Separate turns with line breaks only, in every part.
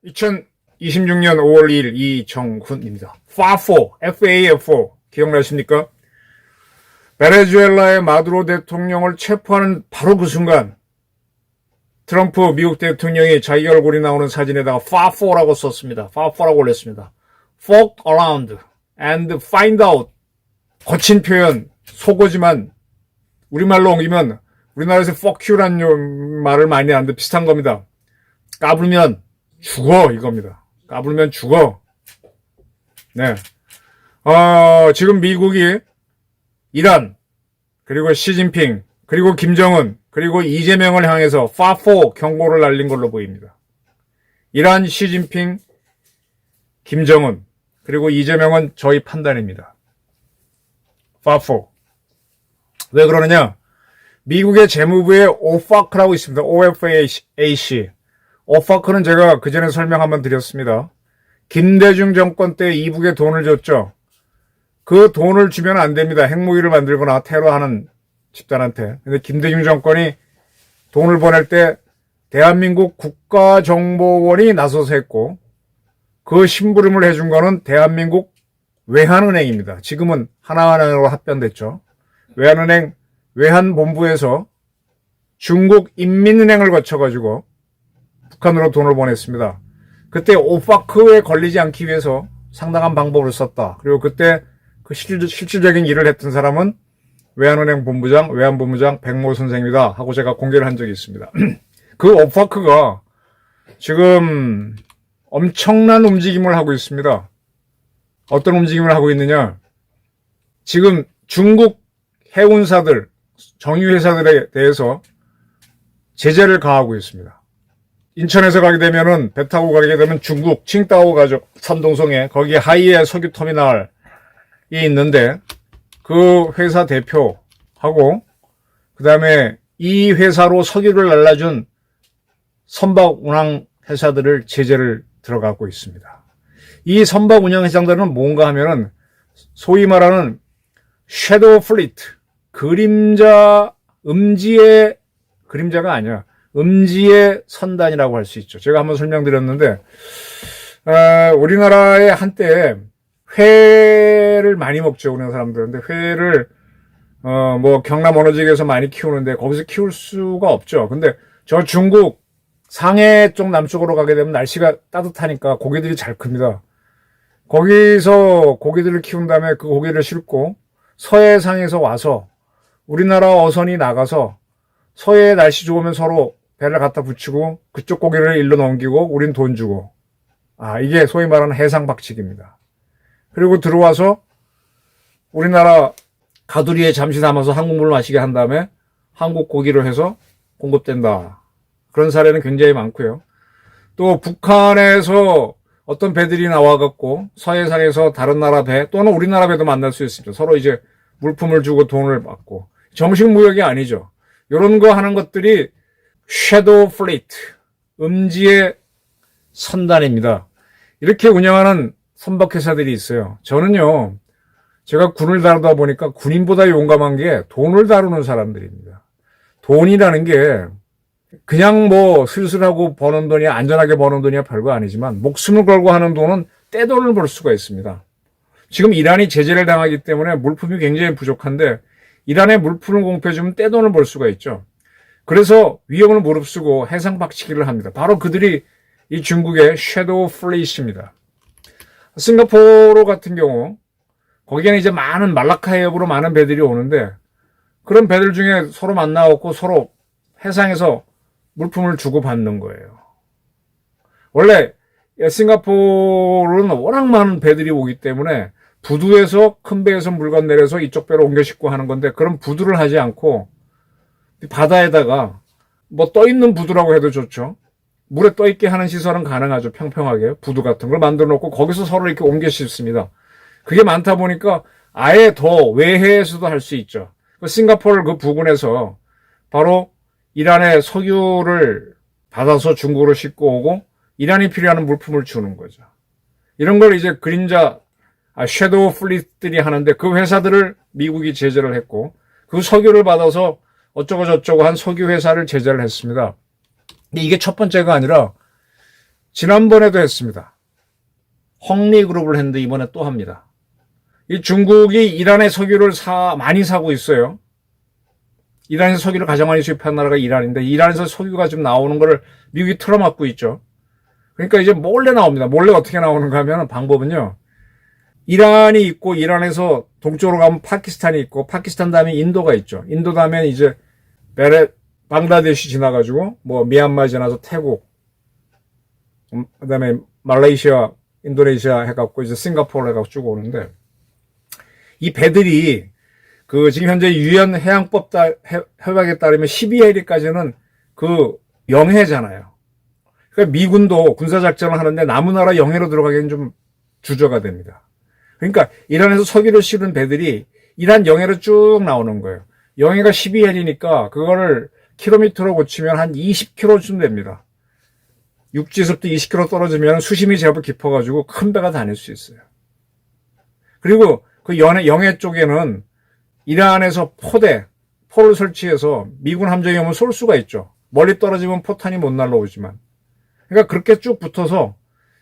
(2026년 5월 2일) 이정훈입니다. FAFO, FAFO 기억나십니까? 베네수엘라의 마두로 대통령을 체포하는 바로 그 순간 트럼프 미국 대통령이 자기 얼굴이 나오는 사진에다가 FAFO라고 썼습니다. FAFO라고 올렸습니다. Fuck around and find out. 거친 표현, 속어지만 우리말로 옮기면 우리나라에서 fuck you라는 말을 많이 하는데 비슷한 겁니다. 까불면 죽어 이겁니다. 까불면 죽어. 네. 지금 미국이 이란, 그리고 시진핑, 그리고 김정은, 그리고 이재명을 향해서 FAFO 경고를 날린 걸로 보입니다. 이란, 시진핑, 김정은, 그리고 이재명은 저희 판단입니다. FAFO. 왜 그러느냐? 미국의 재무부에 OFAC라고 있습니다. OFAC. OFAC는 제가 그전에 설명 한번 드렸습니다. 김대중 정권 때 이북에 돈을 줬죠. 그 돈을 주면 안 됩니다. 핵무기를 만들거나 테러하는 집단한테. 근데 김대중 정권이 돈을 보낼 때 대한민국 국가정보원이 나서서 했고, 그 심부름을 해준 거는 대한민국 외환은행입니다. 지금은 하나은행으로 합병됐죠. 외환은행 외환본부에서 중국 인민은행을 거쳐가지고 북한으로 돈을 보냈습니다. 그때 오파크에 걸리지 않기 위해서 상당한 방법을 썼다. 그리고 그때 그 실질적인 일을 했던 사람은 외환은행 본부장, 외환본부장 백모 선생입니다. 하고 제가 공개를 한 적이 있습니다. 그 오파크가 지금 엄청난 움직임을 하고 있습니다. 어떤 움직임을 하고 있느냐? 지금 중국 해운사들, 정유회사들에 대해서 제재를 가하고 있습니다. 인천에서 가게 되면은 배 타고 가게 되면 중국 칭다오 가죠. 산동성에 거기 하이에 석유 터미널이 있는데 그 회사 대표하고 그다음에 이 회사로 석유를 날라준 선박 운항 회사들을 제재를 들어가고 있습니다. 이 선박 운영 회사들은 뭔가 하면은 소위 말하는 섀도우 플리트, 그림자가 아니야. 음지의 선단이라고 할 수 있죠. 제가 한번 설명드렸는데, 우리나라에 한때 회를 많이 먹죠. 우리나라 사람들은. 근데 회를, 경남 어느 지역에서 많이 키우는데 거기서 키울 수가 없죠. 근데 저 중국 상해 쪽 남쪽으로 가게 되면 날씨가 따뜻하니까 고기들이 잘 큽니다. 거기서 고기들을 키운 다음에 그 고기를 싣고 서해상에서 와서 우리나라 어선이 나가서 서해 날씨 좋으면 서로 배를 갖다 붙이고 그쪽 고기를 일로 넘기고 우린 돈 주고. 이게 소위 말하는 해상박치기입니다. 그리고 들어와서 우리나라 가두리에 잠시 담아서 한국물을 마시게 한 다음에 한국 고기를 해서 공급된다. 그런 사례는 굉장히 많고요. 또 북한에서 어떤 배들이 나와갖고 서해상에서 다른 나라 배 또는 우리나라 배도 만날 수 있습니다. 서로 이제 물품을 주고 돈을 받고. 정식 무역이 아니죠. 이런 거 하는 것들이 섀도우 플리트, 음지의 선단입니다. 이렇게 운영하는 선박회사들이 있어요. 저는요, 제가 군을 다루다 보니까 군인보다 용감한 게 돈을 다루는 사람들입니다. 돈이라는 게 그냥 슬슬하고 버는 돈이야, 안전하게 버는 돈이야 별거 아니지만 목숨을 걸고 하는 돈은 떼돈을 벌 수가 있습니다. 지금 이란이 제재를 당하기 때문에 물품이 굉장히 부족한데 이란에 물품을 공급해주면 떼돈을 벌 수가 있죠. 그래서 위험을 무릅쓰고 해상 박치기를 합니다. 바로 그들이 이 중국의 섀도우 플리트입니다. 싱가포르 같은 경우 거기에는 이제 많은 말라카 해협으로 많은 배들이 오는데 그런 배들 중에 서로 만나갖고 서로 해상에서 물품을 주고받는 거예요. 원래 싱가포르는 워낙 많은 배들이 오기 때문에 부두에서 큰 배에서 물건 내려서 이쪽 배로 옮겨 싣고 하는 건데 그런 부두를 하지 않고 바다에다가 떠있는 부두라고 해도 좋죠. 물에 떠있게 하는 시설은 가능하죠. 평평하게 부두 같은 걸 만들어 놓고 거기서 서로 이렇게 옮겨 싣습니다. 그게 많다 보니까 아예 더 외해에서도 할 수 있죠. 싱가포르 그 부근에서 바로 이란의 석유를 받아서 중국으로 싣고 오고 이란이 필요한 물품을 주는 거죠. 이런 걸 이제 그림자, 섀도우 플릿들이 하는데 그 회사들을 미국이 제재를 했고 그 석유를 받아서 어쩌고 저쩌고 한 석유 회사를 제재를 했습니다. 근데 이게 첫 번째가 아니라 지난번에도 했습니다. 헝리그룹을 했는데 이번에 또 합니다. 이 중국이 이란의 석유를 많이 사고 있어요. 이란에서 석유를 가장 많이 수입한 나라가 이란인데 이란에서 석유가 좀 나오는 거를 미국이 틀어막고 있죠. 그러니까 이제 몰래 나옵니다. 몰래 어떻게 나오는가 하면 방법은요. 이란이 있고 이란에서 동쪽으로 가면 파키스탄이 있고 파키스탄 다음에 인도가 있죠. 인도 다음에 이제 방글라데시 지나가지고 뭐 미얀마 지나서 태국 그다음에 말레이시아, 인도네시아 해갖고 이제 싱가포르 해갖고 쭉 오는데 이 배들이 그 지금 현재 유엔 해양법 협약에 따르면 12해리까지는 그 영해잖아요. 그러니까 미군도 군사작전을 하는데 남의 나라 영해로 들어가기엔 좀 주저가 됩니다. 그러니까 이란에서 석유를 실은 배들이 이란 영해로 쭉 나오는 거예요. 영해가 12해리니까 그거를 킬로미터로 고치면 한 20km쯤 됩니다. 육지에서부터 20km 떨어지면 수심이 제법 깊어가지고 큰 배가 다닐 수 있어요. 그리고 그 영해 쪽에는 이란에서 포를 설치해서 미군 함정이 오면 쏠 수가 있죠. 멀리 떨어지면 포탄이 못 날라오지만. 그러니까 그렇게 쭉 붙어서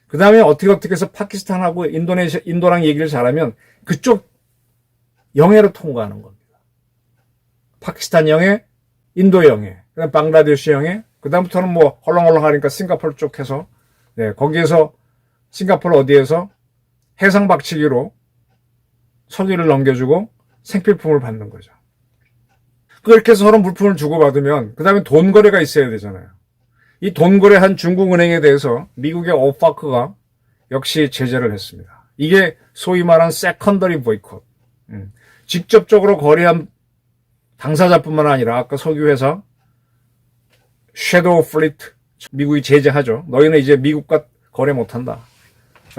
그 다음에 어떻게 해서 파키스탄하고 인도랑 얘기를 잘하면 그쪽 영해로 통과하는 겁니다. 파키스탄 영해, 인도 영해, 그다음 방글라데시 영해, 그 다음부터는 뭐 헐렁헐렁 하니까 싱가포르 쪽 해서 네, 거기에서 싱가포르 어디에서 해상 박치기로 석유를 넘겨주고 생필품을 받는 거죠. 그렇게 해서 서로 물품을 주고받으면 그 다음에 돈 거래가 있어야 되잖아요. 이 돈 거래한 중국은행에 대해서 미국의 오파크가 역시 제재를 했습니다. 이게 소위 말한 세컨더리 보이콧. 직접적으로 거래한 당사자뿐만 아니라 아까 석유회사 섀도우 플리트 미국이 제재하죠. 너희는 이제 미국과 거래 못한다.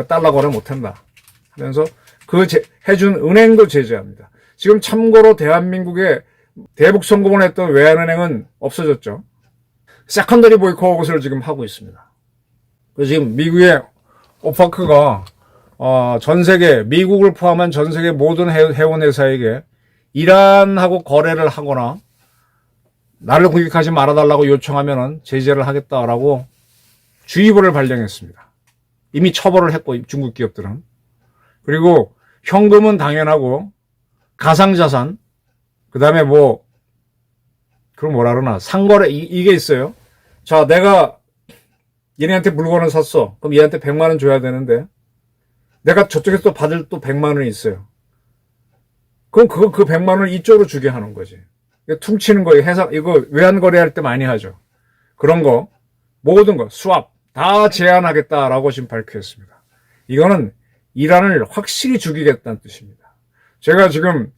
달러 거래 못한다. 하면서 해준 은행도 제재합니다. 지금 참고로 대한민국에 대북 성공을 했던 외환은행은 없어졌죠. 세컨더리 보이콧을 지금 하고 있습니다. 그래서 지금 미국의 오파크가 전 세계 미국을 포함한 전 세계 모든 해운 회사에게 이란하고 거래를 하거나 나를 공격하지 말아달라고 요청하면은 제재를 하겠다라고 주의보를 발령했습니다. 이미 처벌을 했고 중국 기업들은. 그리고 현금은 당연하고 가상자산 그 다음에 그걸 뭐라 그러나 상거래 이게 있어요. 자, 내가 얘네한테 물건을 샀어. 그럼 얘한테 100만 원 줘야 되는데 내가 저쪽에서 또 받을 또 100만 원이 있어요. 그럼 그 100만 원을 이쪽으로 주게 하는 거지. 퉁치는 거예요. 이거 외환거래할 때 많이 하죠. 그런 거 모든 거 수압 다 제한하겠다라고 지금 발표했습니다. 이거는 이란을 확실히 죽이겠다는 뜻입니다. 제가 지금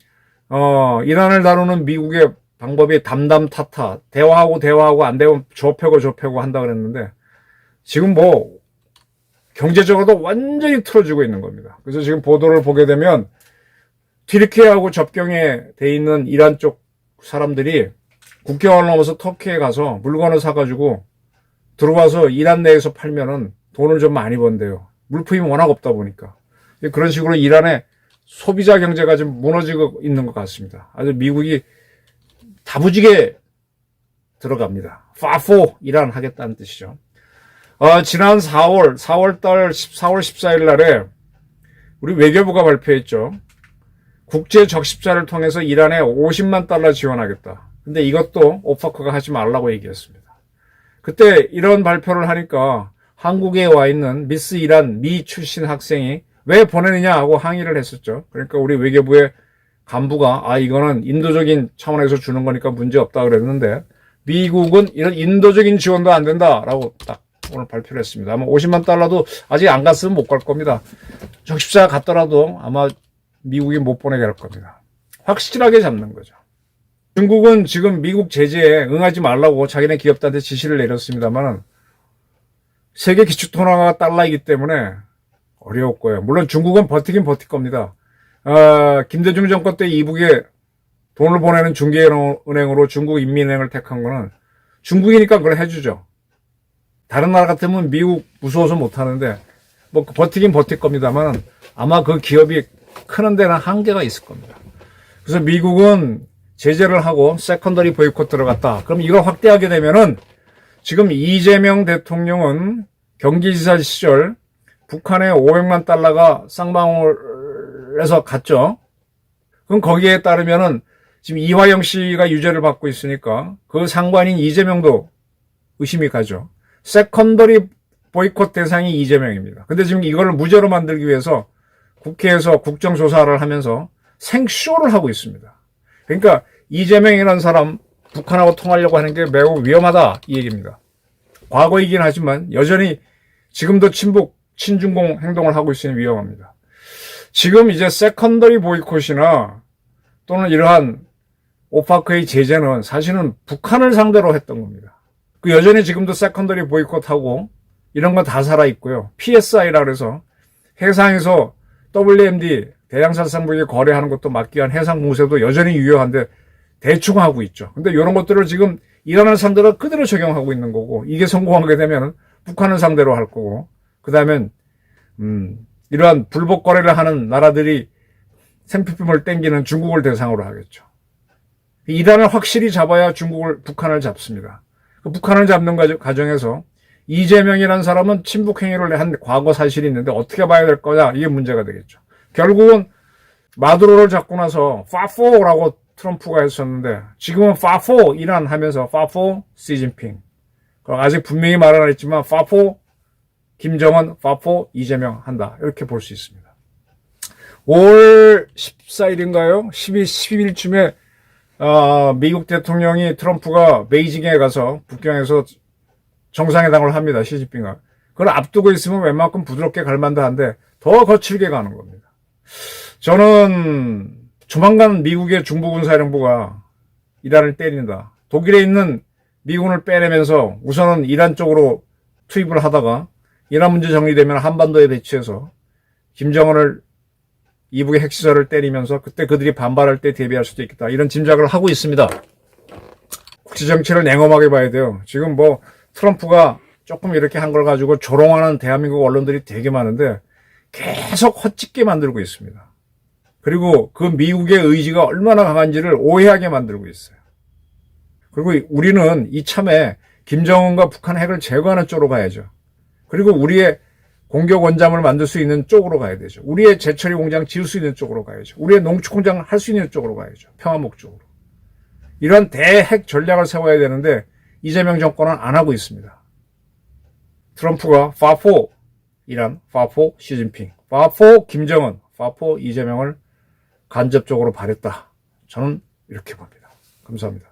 이란을 다루는 미국의 방법이 담담타타 대화하고 안 되면 좁혀고 한다 그랬는데 지금 경제적으로도 완전히 틀어지고 있는 겁니다. 그래서 지금 보도를 보게 되면 튀르키예하고 접경에 돼 있는 이란 쪽 사람들이 국경을 넘어서 터키에 가서 물건을 사가지고 들어와서 이란 내에서 팔면은 돈을 좀 많이 번대요. 물품이 워낙 없다 보니까. 그런 식으로 이란의 소비자 경제가 좀 무너지고 있는 것 같습니다. 아주 미국이 다부지게 들어갑니다. 파포 이란 하겠다는 뜻이죠. 지난 4월 14일 날에 우리 외교부가 발표했죠. 국제 적십자를 통해서 이란에 50만 달러 지원하겠다. 근데 이것도 오파크가 하지 말라고 얘기했습니다. 그때 이런 발표를 하니까 한국에 와 있는 미스 이란 미 출신 학생이 왜 보내느냐 하고 항의를 했었죠. 그러니까 우리 외교부의 간부가 이거는 인도적인 차원에서 주는 거니까 문제 없다 그랬는데 미국은 이런 인도적인 지원도 안 된다라고 딱 오늘 발표를 했습니다. 아마 50만 달러도 아직 안 갔으면 못 갈 겁니다. 적십자 갔더라도 아마 미국이 못 보내게 할 겁니다. 확실하게 잡는 거죠. 중국은 지금 미국 제재에 응하지 말라고 자기네 기업들한테 지시를 내렸습니다만 세계 기축통화가 달러이기 때문에 어려울 거예요. 물론 중국은 버티긴 버틸 겁니다. 김대중 정권 때 이북에 돈을 보내는 중개은행으로 중국인민은행을 택한 거는 중국이니까 그걸 해주죠. 다른 나라 같으면 미국 무서워서 못하는데 뭐 버티긴 버틸 겁니다만 아마 그 기업이 크는 데는 한계가 있을 겁니다. 그래서 미국은 제재를 하고 세컨더리 보이콧 들어갔다. 그럼 이걸 확대하게 되면은 지금 이재명 대통령은 경기지사 시절 북한에 500만 달러가 쌍방울에서 갔죠. 그럼 거기에 따르면은 지금 이화영 씨가 유죄를 받고 있으니까 그 상관인 이재명도 의심이 가죠. 세컨더리 보이콧 대상이 이재명입니다. 근데 지금 이걸 무죄로 만들기 위해서 국회에서 국정조사를 하면서 생쇼를 하고 있습니다. 그러니까 이재명이라는 사람 북한하고 통하려고 하는 게 매우 위험하다 이 얘기입니다. 과거이긴 하지만 여전히 지금도 친북, 친중공 행동을 하고 있으니 위험합니다. 지금 이제 세컨더리 보이콧이나 또는 이러한 오파크의 제재는 사실은 북한을 상대로 했던 겁니다. 그 여전히 지금도 세컨더리 보이콧하고 이런 건 다 살아있고요. PSI라 그래서 해상에서 WMD 대양살상무기 거래하는 것도 막기 위한 해상공세도 여전히 유효한데 대충 하고 있죠. 근데 이런 것들을 지금 이란을 상대로 그대로 적용하고 있는 거고 이게 성공하게 되면 북한을 상대로 할 거고 그 다음엔 이러한 불법 거래를 하는 나라들이 생필품을 땡기는 중국을 대상으로 하겠죠. 이란을 확실히 잡아야 북한을 잡습니다. 그 북한을 잡는 과정에서 이재명이라는 사람은 친북 행위를 한 과거 사실이 있는데 어떻게 봐야 될 거냐 이게 문제가 되겠죠. 결국은 마두로를 잡고 나서 파포라고 트럼프가 했었는데 지금은 파포 이란 하면서 파포 시진핑 아직 분명히 말은 안 했지만 파포 김정은 파포 이재명 한다 이렇게 볼 수 있습니다. 5월 14일인가요? 10일쯤에 미국 대통령이 트럼프가 베이징에 가서 북경에서 정상회담을 합니다. 시진핑과. 그걸 앞두고 있으면 웬만큼 부드럽게 갈 만도 한데 더 거칠게 가는 겁니다. 저는 조만간 미국의 중부군사령부가 이란을 때린다. 독일에 있는 미군을 빼내면서 우선은 이란 쪽으로 투입을 하다가 이란 문제 정리되면 한반도에 배치해서 김정은을 이북의 핵시설을 때리면서 그때 그들이 반발할 때 대비할 수도 있겠다. 이런 짐작을 하고 있습니다. 국제정치를 냉엄하게 봐야 돼요. 지금 뭐 트럼프가 조금 이렇게 한 걸 가지고 조롱하는 대한민국 언론들이 되게 많은데 계속 헛짓게 만들고 있습니다. 그리고 그 미국의 의지가 얼마나 강한지를 오해하게 만들고 있어요. 그리고 우리는 이참에 김정은과 북한 핵을 제거하는 쪽으로 가야죠. 그리고 우리의 공격 원잠을 만들 수 있는 쪽으로 가야 되죠. 우리의 재처리 공장 지을 수 있는 쪽으로 가야죠. 우리의 농축 공장을 할 수 있는 쪽으로 가야죠. 평화 목적으로. 이런 대핵 전략을 세워야 되는데 이재명 정권은 안 하고 있습니다. 트럼프가 파포 이란, 파포 시진핑, 파포 김정은, 파포 이재명을 간접적으로 바랬다. 저는 이렇게 봅니다. 감사합니다.